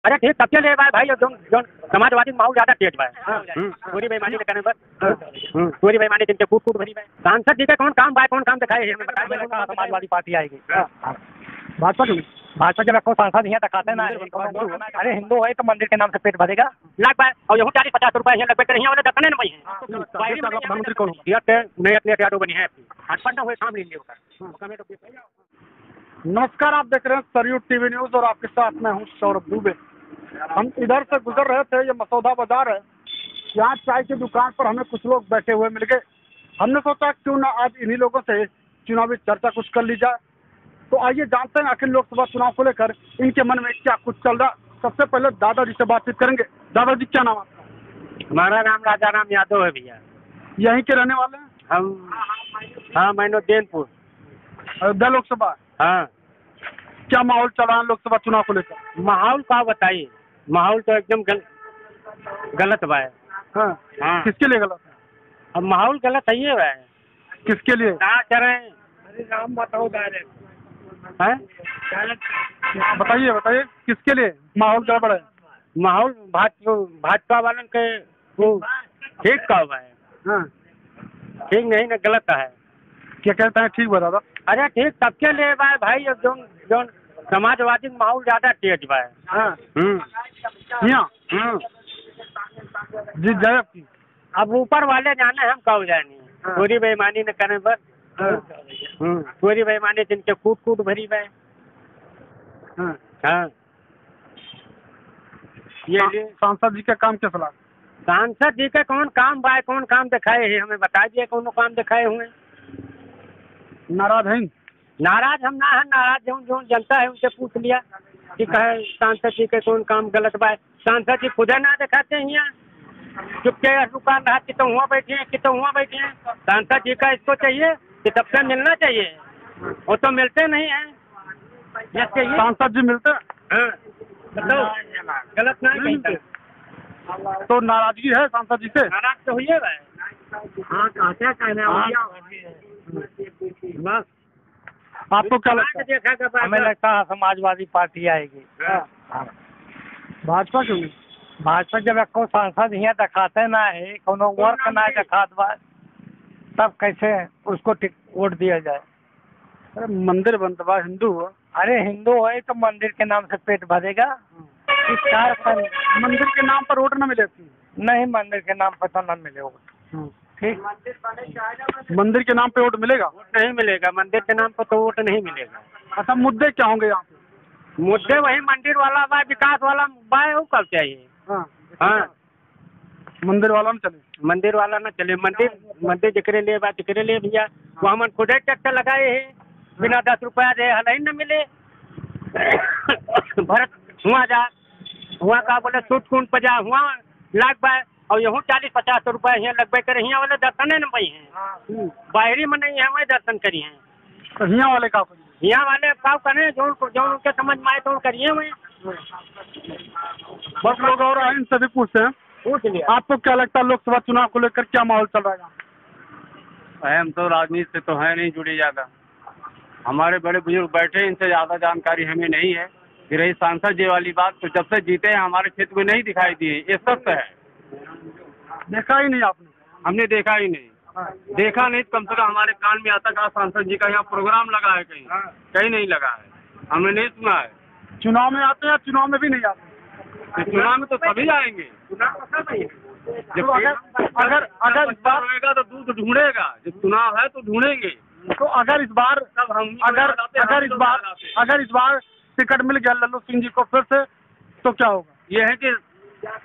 अरे ठीक सबके लिए भाई जो जो समाजवादी माहौल ज्यादा तेज भाई पूरी बेईमानी के करने पर पूरी बेईमानी जिनके कूट कूट भरी भाई सांसद जी के कौन काम भाई कौन काम दिखाए हमें बताइए। समाजवादी पार्टी आएगी भाजपा क्यों? भाजपा जब आपको सांसद यहाँ दिखाते ना अरे हिंदू है तो मंदिर के नाम से पेट भरेगा लाख भाई और यहूँ 40-50 रुपए यहाँ लगभग यहाँ वाले दखने नहीं है प्रधानमंत्री कौन? नए यादव बनी है हटपटा हुए काम लीजिए होगा। नमस्कार, आप देख रहे हैं सरयूट टीवी न्यूज और आपके साथ मैं हूँ सौरभ दुबे। हम इधर से गुजर रहे थे, ये मसौदा बाजार है, यहाँ चाय की दुकान पर हमें कुछ लोग बैठे हुए मिल गए। हमने सोचा क्यों ना आज इन्हीं लोगों से चुनावी चर्चा कुछ कर ली जाए। तो आइए जानते हैं आखिर लोकसभा चुनाव को लेकर इनके मन में क्या कुछ चल रहा। सबसे पहले दादाजी से बातचीत करेंगे। दादाजी क्या नाम आपका? हमारा नाम राजा राम यादव है भैया। यहीं के रहने वाले हैं? हम हाँ मैनोदेनपुर अयोध्या लोकसभा। हाँ क्या माहौल चल रहा है लोकसभा चुनाव को लेकर? माहौल का बताइए, माहौल तो एकदम गलत बा है। हाँ। हाँ किसके लिए गलत है? अब माहौल गलत है ये है। किसके लिए? क्या करें? अरे नाम बताओ डायरेक्ट। हैं? बताइए बताइए किसके लिए माहौल गड़बड़ है? माहौल भाजपा वालों के वो ठीक का हुआ है। हाँ। ठीक नहीं ना गलत है। क्या कहते हैं ठीक बता दादा? अरे ठीक सबके लिए बा भाई जो जो समाजवादी माहौल ज्यादा तेज बा है। हाँ। यहाँ जीत जाए आपकी? अब ऊपर वाले जाने हम कब जाने। हाँ। पूरी बेईमानी न करने पर पूरी बेईमानी जिनके कूट कूट भरी बा। हाँ। हाँ ये सांसद जी का काम कैसा लगा? सांसद जी के कौन काम बा कौन काम दिखाए है हमें बता दिए कौन काम दिखाए हुए। नाराज हैं? नाराज हम ना है, नाराज जो जो जनता है उनसे पूछ लिया कि कहे सांसद जी के कौन काम गलत बा। सांसद जी खुद ना दिखाते हैं यहाँ चुपके दुकान रहा कि तो हुआ बैठे हैं कि तो हुआ बैठे हैं। सांसद जी का इसको चाहिए कि सबसे मिलना चाहिए, वो तो मिलते नहीं है। सांसद जी मिलते हैं? हाँ गलत नहीं कहता। तो नाराजगी है सांसद जी से? नाराज तो हुई है भाई। हाँ क्या कहना बस। आपको क्या लगता है? हमें लगता है समाजवादी पार्टी आएगी। भाजपा क्यों? भाजपा जब आपको सांसद यहाँ दिखाते ना है कोनो वर्क ना दिखात बा तब कैसे उसको वोट दिया जाए। अरे मंदिर बनता बा हिंदू हो। अरे हिंदू है तो मंदिर के नाम से पेट भरेगा। मंदिर के नाम पर वोट न मिले? नहीं मंदिर के नाम पर तो न मिले वोट। ठीक मंदिर के नाम पे वोट मिलेगा? वोट नहीं मिलेगा मंदिर के नाम पर तो वोट नहीं मिलेगा। अच्छा मुद्दे क्या होंगे यहाँ पे? मुद्दे वही मंदिर वाला बा विकास वाला बा वो कब चाहिए। हाँ। हाँ मंदिर वाला न चले? मंदिर वाला न चले। मंदिर जिक्रे लिए बा जिक्रे लिए भैया वो हम खुदे ट्रैक्टर लगाए है बिना 10 रुपया दे हल न मिले। भरत हुआ जा हुआ का बोले सूट कूट पजा हुआ लाख बा और यहूँ 40-50 रुपए यहाँ लगभग करे यहाँ वाले दर्शन न पाई हैं। बाहरी में नहीं है वही दर्शन करी हैं। तो यहाँ वाले का यहाँ वाले का करें जो उनके समझ में आए तो करिए वही। बहुत लोग और इन सभी पूछते हैं। पूछ लिया। आपको क्या लगता है लोकसभा चुनाव को लेकर क्या माहौल चल रहा है? हम तो राजनीति से तो है नहीं जुड़े ज़्यादा। हमारे बड़े बुजुर्ग बैठे इनसे ज़्यादा जानकारी हमें नहीं है। फिर रही सांसद जी वाली बात तो जब से जीते हैं हमारे क्षेत्र में नहीं दिखाई दिए, ये सत्य है। देखा ही नहीं आपने? हमने देखा ही नहीं। देखा नहीं तो कम से कम हमारे कान में आता कहा सांसद जी का यहाँ प्रोग्राम लगा है कहीं कहीं नहीं लगा है, हमने नहीं सुना है। चुनाव में आते हैं चुनाव में भी नहीं आते? तो चुनाव में तो सभी जाएंगे। तो अगर इस बार होएगा तो दूध ढूंढेगा, जब चुनाव है तो ढूंढेंगे। तो अगर इस बार तब हम अगर इस बार टिकट मिल गया लल्लू सिंह जी को फिर से तो क्या होगा? ये है कि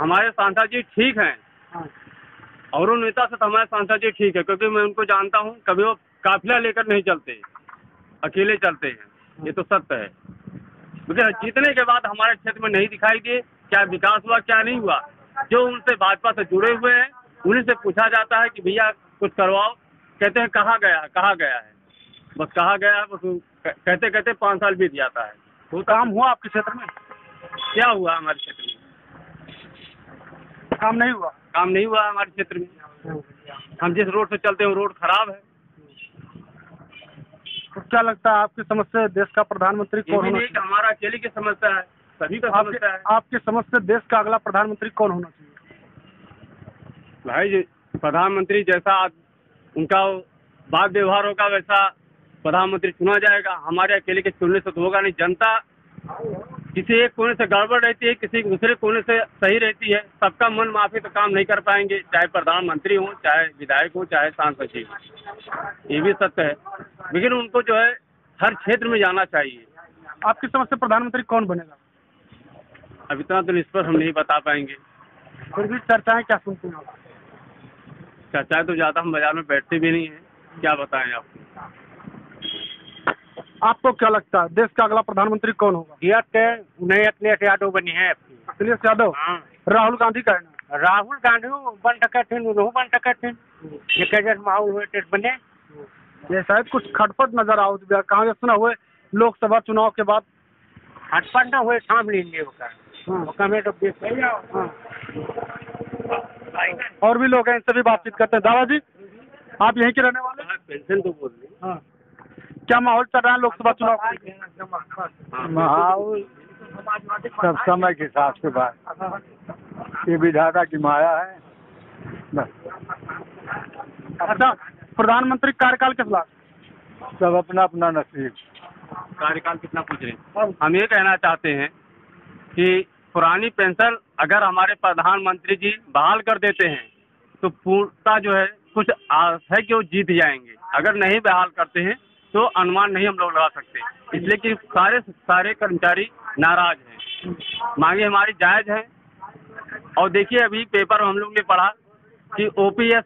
हमारे सांसद जी ठीक हैं और उन नेता से तो हमारे सांसद जी ठीक है, क्योंकि मैं उनको जानता हूँ। कभी वो काफिला लेकर नहीं चलते, अकेले चलते हैं, ये तो सत्य है। मुझे जीतने के बाद हमारे क्षेत्र में नहीं दिखाई दिए क्या विकास हुआ क्या नहीं हुआ। जो उनसे भाजपा से जुड़े हुए हैं उन्हीं से पूछा जाता है कि भैया कुछ करवाओ, कहते हैं कहाँ गया है, बस कहाँ गया है, बस कहते कहते 5 साल बीत जाता है। तो काम हुआ आपके क्षेत्र में? क्या हुआ हमारे क्षेत्र में? काम नहीं हुआ? काम नहीं हुआ हमारे क्षेत्र में। हम जिस रोड से चलते हैं वो रोड खराब है। तो क्या लगता है आपकी समस्या देश का प्रधानमंत्री कौन होना चाहिए? हमारा अकेले की समस्या है। सभी का समस्या है। आपकी समझ से देश का अगला प्रधानमंत्री कौन होना चाहिए? भाई प्रधानमंत्री जैसा उनका बात व्यवहार होगा वैसा प्रधानमंत्री चुना जाएगा। हमारे अकेले के चुनने से तो होगा नहीं। जनता किसी एक कोने से गड़बड़ रहती है, किसी दूसरे कोने से सही रहती है। सबका मन माफी तो काम नहीं कर पाएंगे, चाहे प्रधानमंत्री हो, चाहे विधायक हो, चाहे सांसद जी हो। ये भी सत्य है, लेकिन उनको जो है हर क्षेत्र में जाना चाहिए। आपकी समझ से प्रधानमंत्री कौन बनेगा? अब इतना तो निष्पक्ष हम नहीं बता पाएंगे। फिर भी चर्चाएं क्या सुनती हैं? चर्चाएं तो ज़्यादा हम बाजार में बैठते भी नहीं हैं, क्या बताएं आपको। आपको क्या लगता है देश का अगला प्रधानमंत्री कौन होगा? नए अखिलेश यादव बनी है। अखिलेश यादव? हाँ। राहुल गांधी का है ना? राहुल गांधी बन टका थे, उन्होंने बन टका थे। ये कैसे माहौल हुए थे बने। ये शायद कुछ खटपट नजर आओ कहाँ सुना हुए लोकसभा चुनाव के बाद खटपट ना हुए थाम लेंगे में तो और भी लोग हैं, इनसे भी बातचीत करते हैं। दादाजी, आप यहीं के रहने वाले? पेंशन तो बोल रहे। हाँ। क्या माहौल चल रहा है लोकसभा चुनाव? माहौल सब समय के हिसाब से बात, ये विधाता की माया है बस। अच्छा, प्रधानमंत्री कार्यकाल कितना? सब अपना अपना नसीब। कार्यकाल कितना पूछ रहे हैं? हम ये कहना चाहते हैं कि पुरानी पेंशन अगर हमारे प्रधानमंत्री जी बहाल कर देते हैं तो पूर्णता जो है कुछ आस है कि वो जीत जाएंगे। अगर नहीं बहाल करते हैं तो अनुमान नहीं हम लोग लगा सकते, इसलिए कि सारे कर्मचारी नाराज हैं। मांगे हमारी जायज़ है। और देखिए अभी पेपर हम लोग ने पढ़ा कि OPS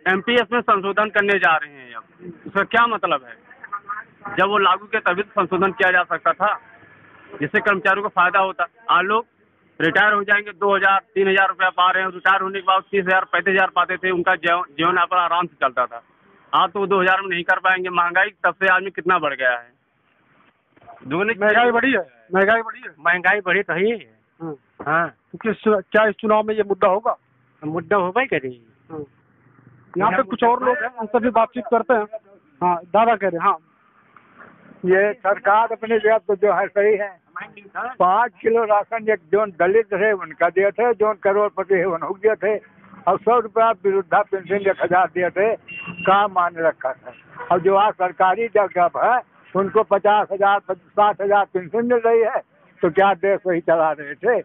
MPS में संशोधन करने जा रहे हैं। अब उसका क्या मतलब है? जब वो लागू किया तभी तो संशोधन किया जा सकता था, जिससे कर्मचारियों को फायदा होता। आज लोग रिटायर हो जाएंगे, 2,000-3,000 रुपया पा रहे हैं। रिटायर होने के बाद 30,000-35,000 पाते थे, उनका जीवन यापन आराम से चलता था। आज तो 2,000 में नहीं कर पाएंगे। महंगाई तब से आदमी कितना बढ़ गया है। महंगाई बढ़ी है? महंगाई बढ़ी तो ही है। हाँ, क्योंकि क्या इस चुनाव में ये मुद्दा होगा? मुद्दा होगा ही करेगी। यहाँ पे कुछ और लोग हैं, उनसे भी बातचीत करते हैं। हाँ, दादा कह रहे हैं। हाँ, ये सरकार अपने जगह तो जो है सही है। 5 किलो राशन एक जो दलित थे उनका दिए थे, जो करोड़पति है उनको दिए थे। और 100 रुपया वृद्धा पेंशन 1,000 दिए थे, काम मान रखा था। और जो आज सरकारी जगह है उनको 50,000 60,000 पेंशन मिल रही है, तो क्या देश वही चला रहे थे?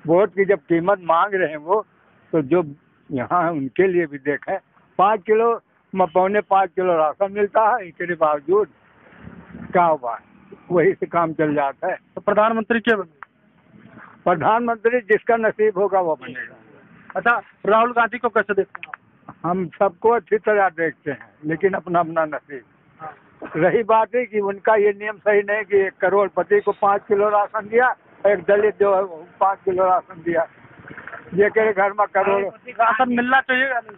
वोट की जब कीमत मांग रहे हैं वो, तो जो यहाँ है उनके लिए भी देखें। 5 किलो 5.25 किलो राशन मिलता है, इसके बावजूद क्या हुआ? वही से काम चल जाता है। तो प्रधानमंत्री क्या बने? प्रधानमंत्री जिसका नसीब होगा वो बनेगा। अच्छा, राहुल गांधी को कैसे देखते हैं? हम सबको अच्छी तरह देखते हैं, लेकिन अपना अपना नसीब। रही बात है कि उनका ये नियम सही नहीं कि एक करोड़पति को 5 किलो राशन दिया, एक दलित जो है 5 किलो राशन दिया। ये के घर में करोड़ राशन मिलना चाहिए या नहीं?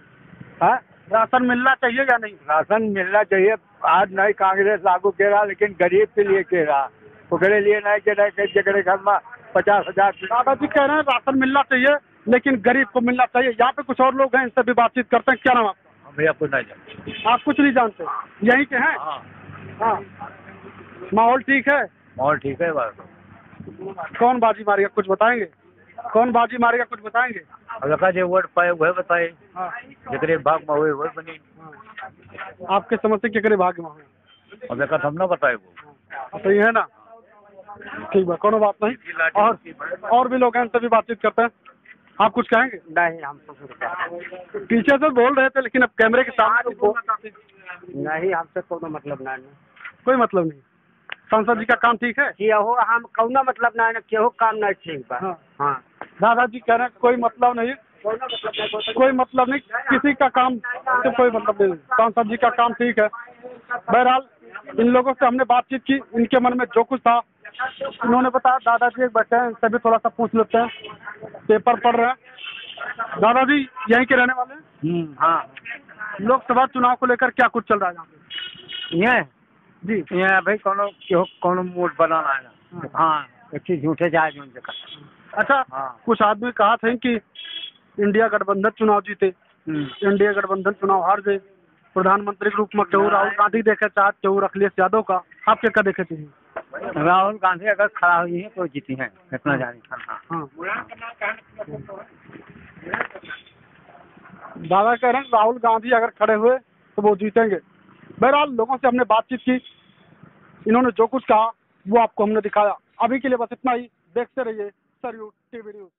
हाँ, राशन मिलना चाहिए या नहीं? राशन मिलना चाहिए। आज नहीं कांग्रेस लागू के रहा, लेकिन गरीब के लिए के रहा, उसके लिए नहीं के रहा कि जगह घर में 50,000। दादाजी कह रहे हैं राशन मिलना चाहिए, लेकिन गरीब को मिलना चाहिए। यहाँ पे कुछ और लोग हैं, इनसे भी बातचीत करते हैं। क्या नाम आपका? भैया कुछ नहीं जानते। आप कुछ नहीं जानते? यहीं के हैं? हाँ। माहौल ठीक है? माहौल ठीक है। बस कौन बाजी मारेगा कुछ बताएंगे? कौन बाजी मारेगा कुछ बताएंगे? अब जो वोट पाए वह बताए, हाँ। जगह भाग में हुए वह बनी। आपके समझ से केकरे भाग्य में हुए? अब देखा हम ना बताए वो तो ये है ना। ठीक है, कोनो बात नहीं। और भी लोग हैं, उनसे भी बातचीत करते हैं। आप कुछ कहेंगे? नहीं, हम तो पीछे से बोल रहे थे, लेकिन अब कैमरे के सामने नहीं, हमसे कोनो मतलब नहीं। कोई मतलब नहीं। सांसद जी का काम ठीक है? केहो हम कौनो मतलब नहीं, केहो काम नहीं ठीक बा। हाँ। दादाजी कह रहे हैं कोई मतलब नहीं, कोई मतलब नहीं, किसी का काम से कोई मतलब नहीं। सांसद जी का काम ठीक है। बहरहाल इन लोगों से हमने बातचीत की, इनके मन में जो कुछ था इन्होंने बताया। दादाजी एक बैठे हैं, इनसे भी थोड़ा सा पूछ लेते हैं। पेपर पढ़ रहे हैं। दादाजी यहीं के रहने वाले हैं? हाँ। लोकसभा चुनाव को लेकर क्या कुछ चल रहा है यहाँ पे? ये जी, ये भाई कोनो मूड बनाना है ना। हाँ, अच्छी झूठे जाए जो उनसे कर। अच्छा। हाँ। कुछ आदमी कहा था कि इंडिया गठबंधन चुनाव जीते, इंडिया गठबंधन चुनाव हार गए। प्रधानमंत्री के रूप में केहू राहुल गांधी देखे चाहत, केहू अखिलेश यादव का। आप क्या देखे चाहिए? राहुल गांधी अगर खड़ा हुई है तो जीती हैं, इतना जानी। हाँ, दादा कह रहे हैं राहुल गांधी अगर खड़े हुए तो वो जीतेंगे। बहरहाल लोगों से हमने बातचीत की, इन्होंने जो कुछ कहा वो आपको हमने दिखाया। अभी के लिए बस इतना ही। देखते रहिए सरयू टीवी न्यूज।